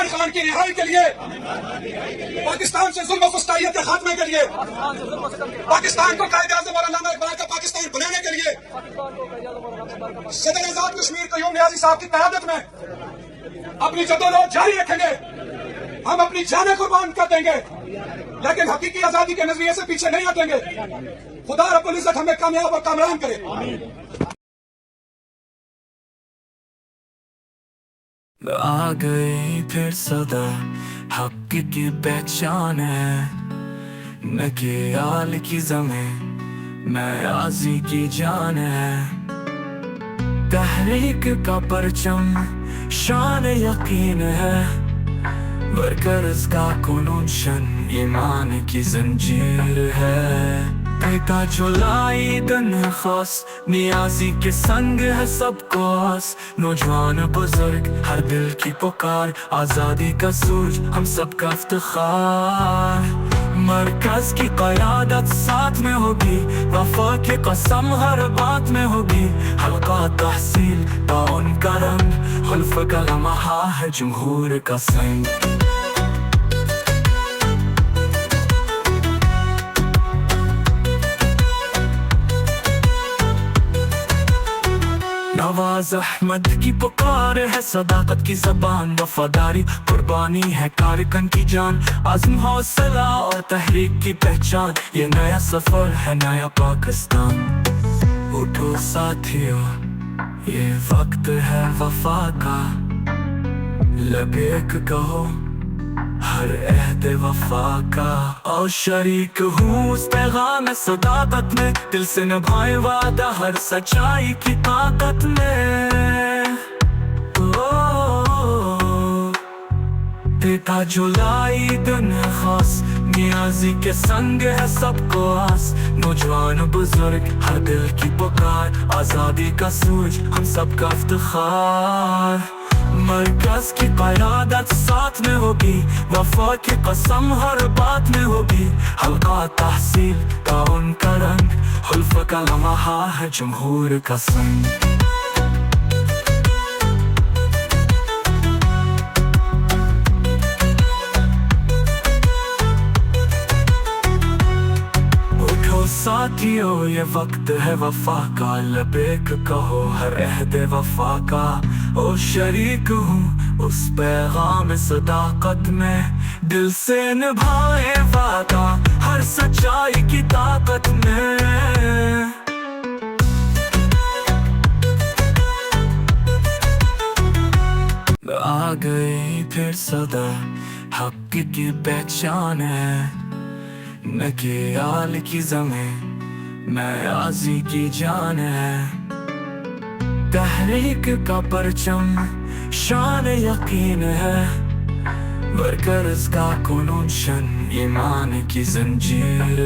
عمران خان کی رہائی کے لیے، پاکستان سے ظلم و فسطائیت کے خاتمے کے لیے، پاکستان کو قائد اعظم اور علامہ اقبال کا پاکستان بنانے کے لیے صدر آزاد کشمیر قیوم نیازی صاحب کی قیادت میں اپنی جدوجہد جاری رکھیں گے. ہم اپنی جانیں قربان کر دیں گے لیکن حقیقی آزادی کے نظریے سے پیچھے نہیں ہٹیں گے. خدا رب العزت ہمیں کامیاب اور کامران کرے. آ گئی پھر صدا حق کی پہچان ہے، نہ کہ آل کی زمین نہ آزی کی جان ہے. تحریک کا پرچم شان یقین ہے، ورکرز کا کنونشن ایمان کی زنجیر ہے. پیٹا جولائی دن خاص نیازی کے سنگ ہے سب کو آس. نوجوان بزرگ ہر دل کی پکار، آزادی کا سورج ہم سب کا افتخار. مرکز کی قیادت ساتھ میں ہوگی، وفا کی قسم ہر بات میں ہوگی. حلقہ تحصیل تعاون کا رنگ، حلف کا لمحہ ہے جمہور کا سنگ. نواز احمد کی پکار ہے صداقت کی زبان، وفاداری قربانی ہے کارکن کی جان. عزم حوصلہ اور تحریک کی پہچان، یہ نیا سفر ہے نیا پاکستان. اٹھو ساتھیو یہ وقت ہے وفا کا، لب ایک کہو ہر عہد وفا کا. اور شریک ہوں اس پیغام صداقت میں، دل سے نبھائے وعدہ ہر سچائی کی طاقت میں. دیتا جولائی دن خاص نیازی کے سنگ ہے سب کو آس. نوجوان بزرگ ہر دل کی پکار، آزادی کا سورج ہم سب کا افتخار. مرکز کی قیادت ساتھ میں ہوگی، وفا کی قسم ہر بات میں ہوگی. حلقہ تحصیل تعاون کا رنگ، حلف کا لمحہ ہے جمہور کا سنگ. ساتھیو یہ وقت ہے وفا کا، لب ایک کہو ہر عہد وفا کا. اور شریک ہوں اس پیغام صداقت میں، دل سے نبھائے وعدہ ہر سچائی کی طاقت میں. آ گئی پھر صدا حق کی پہچان ہے، نہ کہ آل کی زمین نہ آزی کی جان ہے. تحریک کا پرچم شان یقین ہے، ورکرز کا کنونشن ایمان کی زنجیر